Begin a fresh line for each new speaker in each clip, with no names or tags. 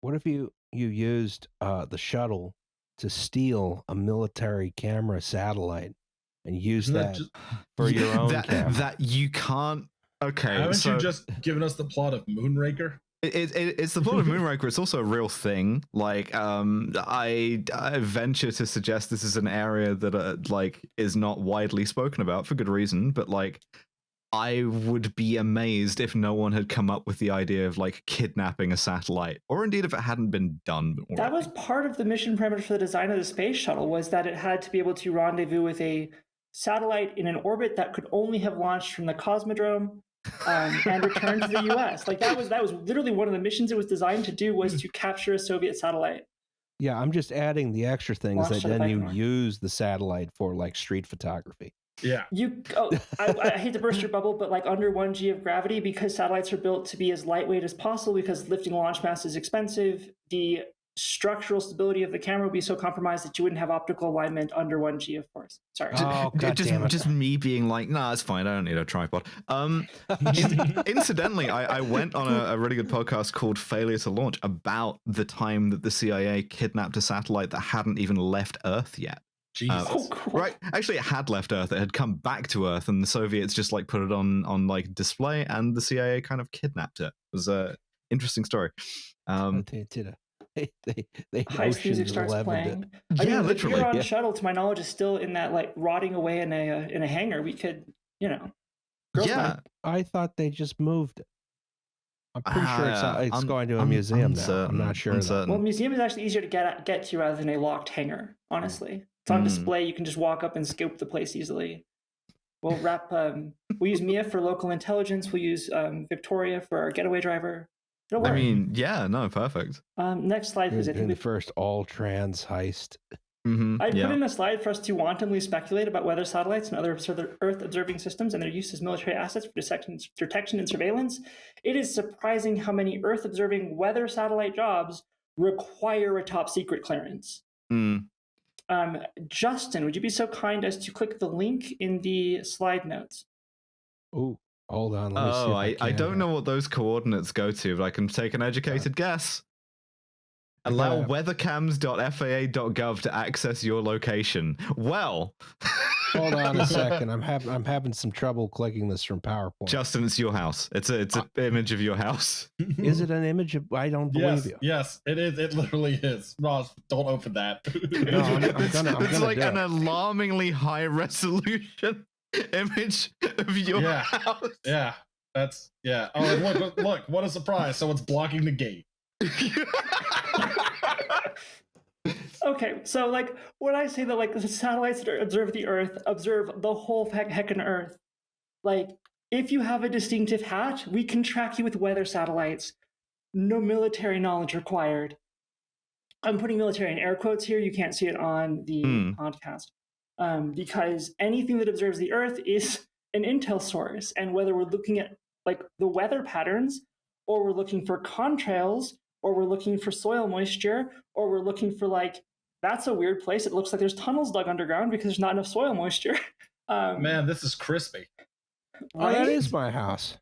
What if you used the shuttle to steal a military camera satellite and use
Isn't that
that
just
for your own
that
camera?
that you can't. Okay,
haven't
so
you just given us the plot of Moonraker?
it's the plot of Moonraker. It's also a real thing. Like, I venture to suggest this is an area that like is not widely spoken about for good reason. But like, I would be amazed if no one had come up with the idea of like kidnapping a satellite, or indeed if it hadn't been done already.
That was part of the mission parameter for the design of the space shuttle, was that it had to be able to rendezvous with a satellite in an orbit that could only have launched from the Cosmodrome and return to the U.S. Like that was literally one of the missions it was designed to do, was to capture a Soviet satellite.
Yeah, I'm just adding the extra things that
Launched out of
then you
Baikonur.
use the satellite for, like street photography.
Yeah.
I hate to burst your bubble, but like under 1G of gravity, because satellites are built to be as lightweight as possible, because lifting launch mass is expensive, the structural stability of the camera would be so compromised that you wouldn't have optical alignment under 1G, of course. Sorry.
Oh, God damn it.
Just me being like, nah, it's fine. I don't need a tripod. Incidentally, I went on a really good podcast called Failure to Launch about the time that the CIA kidnapped a satellite that hadn't even left Earth yet.
Jesus.
Cool.
Right. Actually, it had left Earth. It had come back to Earth, and the Soviets just like put it on like display, and the CIA kind of kidnapped it. It was a interesting story.
They
Heist music starts playing. I mean,
literally.
The Huron shuttle, to my knowledge, is still in that like rotting away in a hangar. We could,
I thought they just moved it. I'm pretty sure it's going to a museum now. I'm not sure.
Well, museum is actually easier to get to rather than a locked hangar. Honestly, it's on display. You can just walk up and scope the place easily. We'll we'll use Mia for local intelligence. We'll use Victoria for our getaway driver. It'll work.
I mean, yeah, no, perfect.
Next slide, please. I think
the first all-trans heist.
I put in a slide for us to wantonly speculate about weather satellites and other Earth-observing systems and their use as military assets for detection and surveillance. It is surprising how many Earth-observing weather satellite jobs require a top-secret clearance. Justin, would you be so kind as to click the link in the slide notes?
Oh, hold on. Let me see if
I don't know what those coordinates go to, but I can take an educated guess. Allow weathercams.faa.gov to access your location. Well,
hold on a second. I'm having some trouble clicking this from PowerPoint.
Justin, it's your house. It's an image of your house.
Is it an image of? I don't believe you.
Yes, it is. It literally is. Ross, don't open that.
No, I'm gonna
it's like an
do
alarmingly high resolution image of your house.
Yeah, that's Oh, look! What a surprise! Someone's blocking the gate.
Okay, so like when I say that like the satellites that observe the Earth observe the whole heckin' Earth, like if you have a distinctive hat, we can track you with weather satellites. No military knowledge required. I'm putting military in air quotes here. You can't see it on the podcast because anything that observes the Earth is an intel source, and whether we're looking at like the weather patterns, or we're looking for contrails, or we're looking for soil moisture, or we're looking for like, that's a weird place. It looks like there's tunnels dug underground because there's not enough soil moisture.
Man, this is crispy.
Right? Oh, that is my house.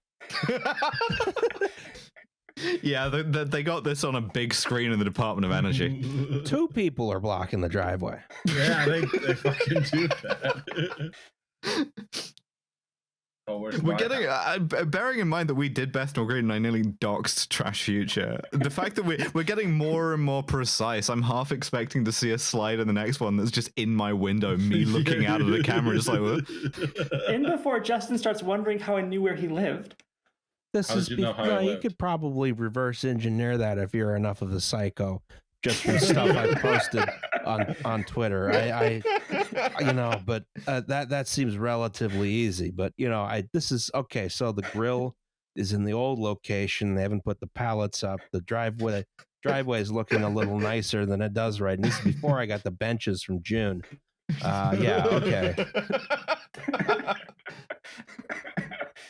Yeah, they got this on a big screen in the Department of Energy.
2 people are blocking the driveway.
Yeah, they fucking do that.
We're getting, bearing in mind that we did Bethnal Green and I nearly doxed Trash Future. The fact that we're getting more and more precise, I'm half expecting to see a slide in the next one that's just in my window, me looking out of the camera, just like, what?
In before Justin starts wondering how I knew where he lived.
You could probably reverse engineer that if you're enough of a psycho. Just from stuff I posted on Twitter, but that seems relatively easy. But this is okay. So the grill is in the old location. They haven't put the pallets up. The driveway is looking a little nicer than it does right. And this is before I got the benches from June. Okay.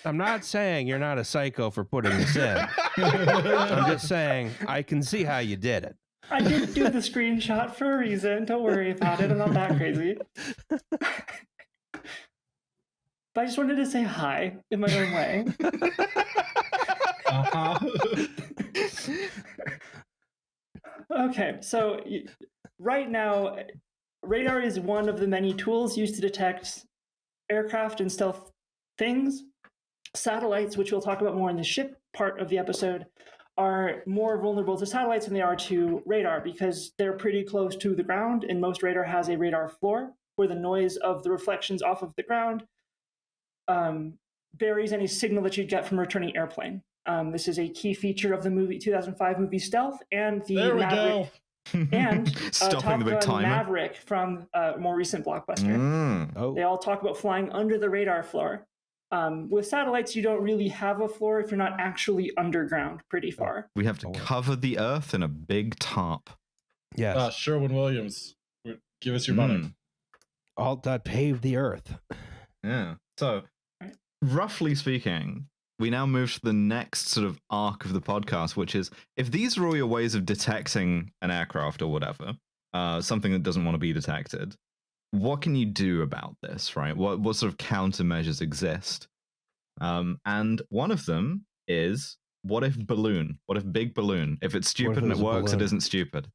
I'm not saying you're not a psycho for putting this in. I'm just saying I can see how you did it.
I did do the screenshot for a reason. Don't worry about it. I'm not that crazy. But I just wanted to say hi in my own way. Okay, so right now, radar is one of the many tools used to detect aircraft and stealth things. Satellites, which we'll talk about more in the ship part of the episode, are more vulnerable to satellites than they are to radar because they're pretty close to the ground, and most radar has a radar floor where the noise of the reflections off of the ground buries any signal that you'd get from a returning airplane. This is a key feature of the 2005 movie Stealth and the Maverick. And
stopping the big timer.
Maverick from a more recent blockbuster. They all talk about flying under the radar floor. With satellites, you don't really have a floor if you're not actually underground pretty far.
We have to cover the Earth in a big tarp.
Yes.
Sherwin-Williams, give us your money.
All that paved the Earth.
Yeah. So, roughly speaking, we now move to the next sort of arc of the podcast, which is if these are all your ways of detecting an aircraft or whatever, something that doesn't want to be detected, what can you do about this, right? What sort of countermeasures exist? And one of them is, what if balloon? What if big balloon? If it's stupid and it works, it isn't stupid.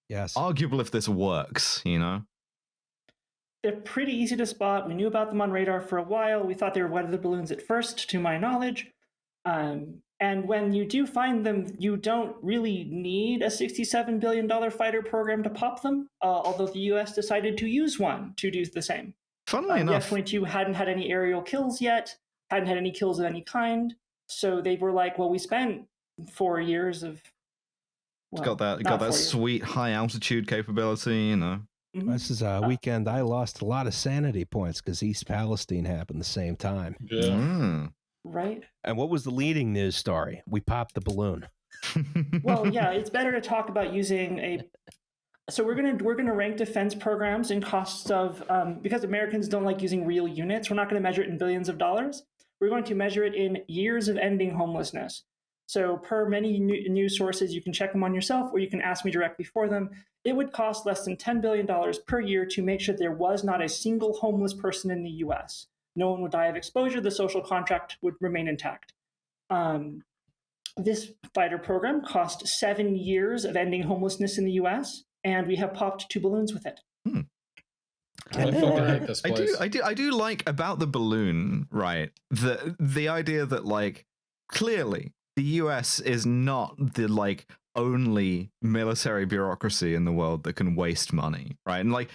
Yes.
Arguable if this works, you know?
They're pretty easy to spot. We knew about them on radar for a while. We thought they were weather balloons at first, to my knowledge. And when you do find them, you don't really need a $67 billion fighter program to pop them, although the US decided to use one to do the same.
Funnily enough,
the F-22 hadn't had any aerial kills yet, hadn't had any kills of any kind. So they were like, well, we spent 4 years of...
Well, got that sweet high altitude capability, you know.
Mm-hmm. This is a weekend I lost a lot of sanity points because East Palestine happened the same time.
Yeah.
Right.
And what was the leading news story? We popped the balloon.
Well, yeah, it's better to talk about using a... So we're gonna rank defense programs in costs of... because Americans don't like using real units, we're not going to measure it in billions of dollars. We're going to measure it in years of ending homelessness. So per many news sources, you can check them on yourself or you can ask me directly for them. It would cost less than $10 billion per year to make sure there was not a single homeless person in the US. No one would die of exposure. The social contract would remain intact. This fighter program cost 7 years of ending homelessness in the US, and we have popped 2 balloons with it.
I fucking hate this place.
I do like about the balloon, right? The idea that, like, clearly the US is not the, like, only military bureaucracy in the world that can waste money, right? And, like,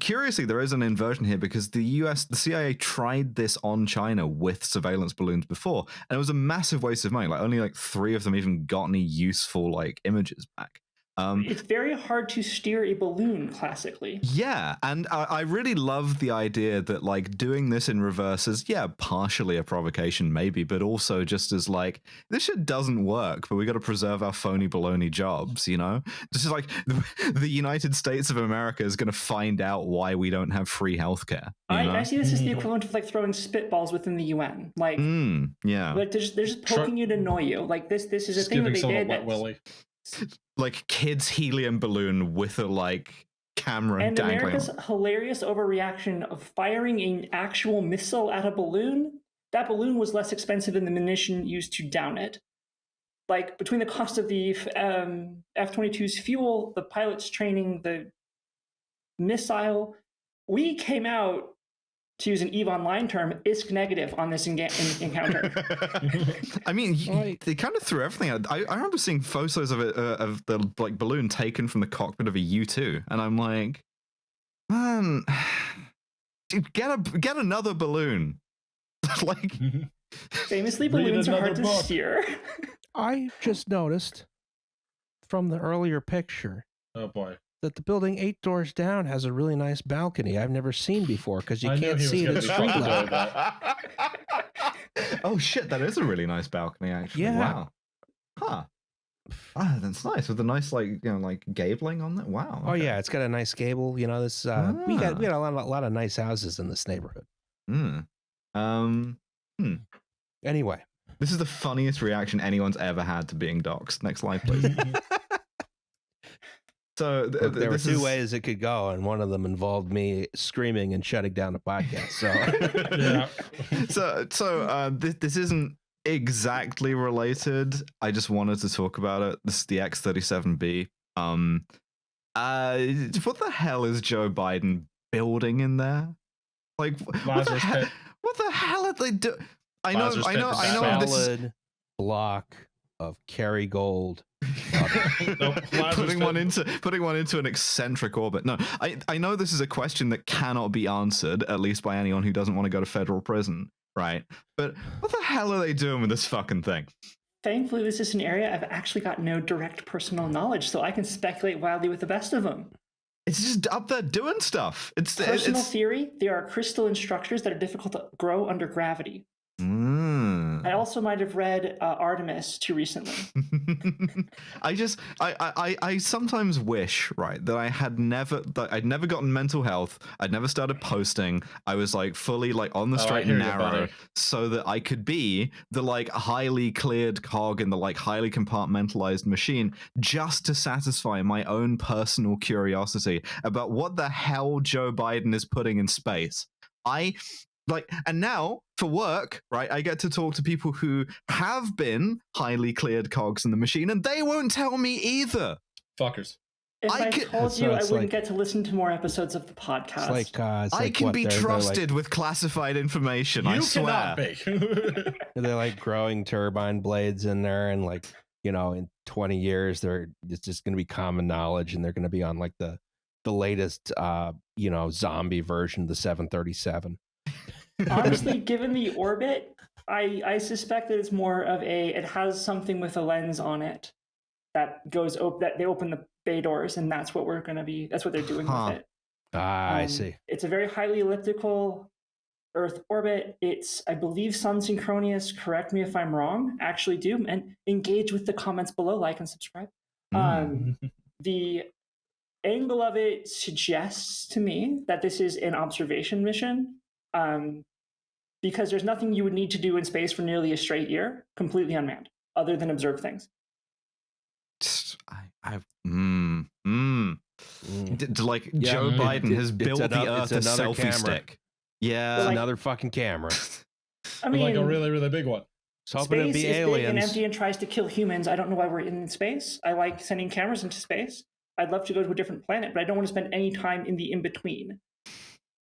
curiously, there is an inversion here because the CIA tried this on China with surveillance balloons before, and it was a massive waste of money. Like, only like 3 of them even got any useful, like, images back.
It's very hard to steer a balloon classically.
Yeah, and I really love the idea that, like, doing this in reverse is, yeah, partially a provocation maybe, but also just as, like, this shit doesn't work, but we got to preserve our phony baloney jobs, you know? This is like the United States of America is going to find out why we don't have free healthcare.
I see this as the equivalent of, like, throwing spitballs within the UN. Like,
yeah,
like they're just poking you to annoy you. Like this is a thing that they did.
Wet Willy.
Like kids' helium balloon with a, like, camera
and
dangling.
America's hilarious overreaction of firing an actual missile at a balloon. That balloon was less expensive than the munition used to down it. Like, between the cost of the F-22's fuel, the pilot's training, the missile, we came out, to use an EVE Online term, ISK negative on this encounter.
I mean, they kind of threw everything out. I remember seeing photos of it, of the, like, balloon taken from the cockpit of a U-2, and I'm like, man, dude, get another balloon. Like,
famously, balloons are hard to steer.
I just noticed from the earlier picture.
Oh boy.
That the building 8 doors down has a really nice balcony I've never seen before because you can't see it at street level.
Oh shit, that is a really nice balcony actually.
Yeah.
Wow. Huh. Ah, that's nice with a nice, like, you know, like, gabling on that. Wow. Okay.
Oh yeah, it's got a nice gable. You know, this we got a lot of nice houses in this neighborhood. Anyway,
this is the funniest reaction anyone's ever had to being doxxed. Next slide, please. So
look, there were 2 ways it could go, and one of them involved me screaming and shutting down the podcast. So,
yeah. This isn't exactly related. I just wanted to talk about it. This is the X-37B. What the hell is Joe Biden building in there? Like, what the hell? What the hell are they do? I know. This is
solid block of Kerrygold.
putting one into an eccentric orbit. No, I know this is a question that cannot be answered, at least by anyone who doesn't want to go to federal prison, right? But what the hell are they doing with this fucking thing?
Thankfully, this is an area I've actually got no direct personal knowledge, so I can speculate wildly with the best of them.
It's just up there doing stuff. It's
personal theory. There are crystalline structures that are difficult to grow under gravity. I also might have read Artemis too recently.
I sometimes wish, right, that I'd never gotten mental health. I'd never started posting. I was like fully like on the straight and narrow, so that I could be the like highly cleared cog in the like highly compartmentalized machine, just to satisfy my own personal curiosity about what the hell Joe Biden is putting in space. And now for work, right, I get to talk to people who have been highly cleared cogs in the machine, and they won't tell me either.
Fuckers.
If I told you, I wouldn't get to listen to more episodes of the podcast.
I can be trusted with classified information. I swear.
You cannot be.
They're like growing turbine blades in there, and like, you know, in 20 years, it's just going to be common knowledge, and they're going to be on like the latest, zombie version of the 737.
Honestly, given the orbit, I suspect that it's more of it has something with a lens on it that goes that they open the bay doors, and that's what that's what they're doing with it.
I see.
It's a very highly elliptical Earth orbit. It's, I believe, sun synchronous. Correct me if I'm wrong. Actually do, and engage with the comments below, like and subscribe. The angle of it suggests to me that this is an observation mission. Because there's nothing you would need to do in space for nearly a straight year, completely unmanned, other than observe things.
Joe Biden has built the Earth a selfie
camera.
Stick. Yeah,
it's another fucking camera.
I mean,
like a really, really big one.
It's hoping to be aliens.
Big and empty and tries to kill humans. I don't know why we're in space. I like sending cameras into space. I'd love to go to a different planet, but I don't want to spend any time in the in-between.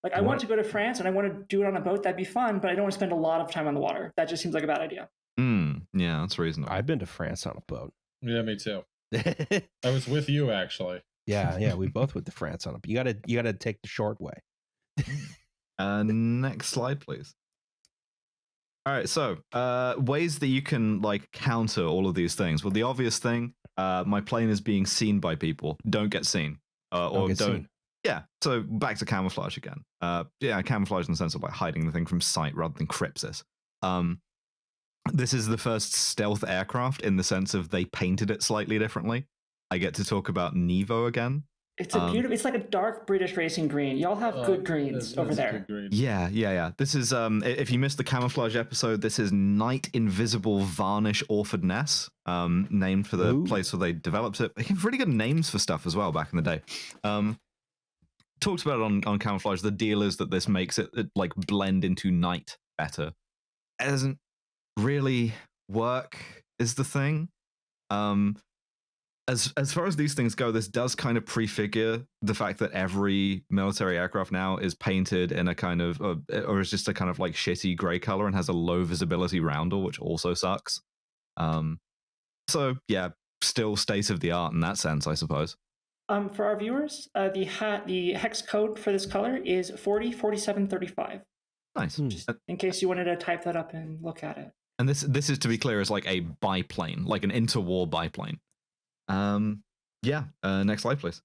Like, I want to go to France and I want to do it on a boat. That'd be fun, but I don't want to spend a lot of time on the water. That just seems like a bad idea.
Yeah, that's reasonable.
I've been to France on a boat.
Yeah, me too. I was with you, actually.
Yeah, we both went to France on a boat. You gotta take the short way.
Next slide, please. All right, so ways that you can like counter all of these things. Well, the obvious thing, my plane is being seen by people. Don't get seen. Seen. Yeah, so back to camouflage again. Camouflage in the sense of like hiding the thing from sight rather than crypsis. This is the first stealth aircraft in the sense of they painted it slightly differently. I get to talk about Nevo again.
It's a beautiful. It's like a dark British racing green. Y'all have good greens over there.
Yeah. This is if you missed the camouflage episode, this is Night Invisible Varnish Orford Ness, named for the place where they developed it. They have really good names for stuff as well back in the day. Talked about it on camouflage. The deal is that this makes it like blend into night better. It doesn't really work, is the thing. As far as these things go, this does kind of prefigure the fact that every military aircraft now is painted in a kind of, or is just a kind of like shitty gray color and has a low visibility roundel, which also sucks. So yeah, still state of the art in that sense, I suppose.
For our viewers, the hex code for this color is 404735.
Nice.
Just in case you wanted to type that up and look at it.
And this is, to be clear, is like a biplane, like an interwar biplane. Next slide, please.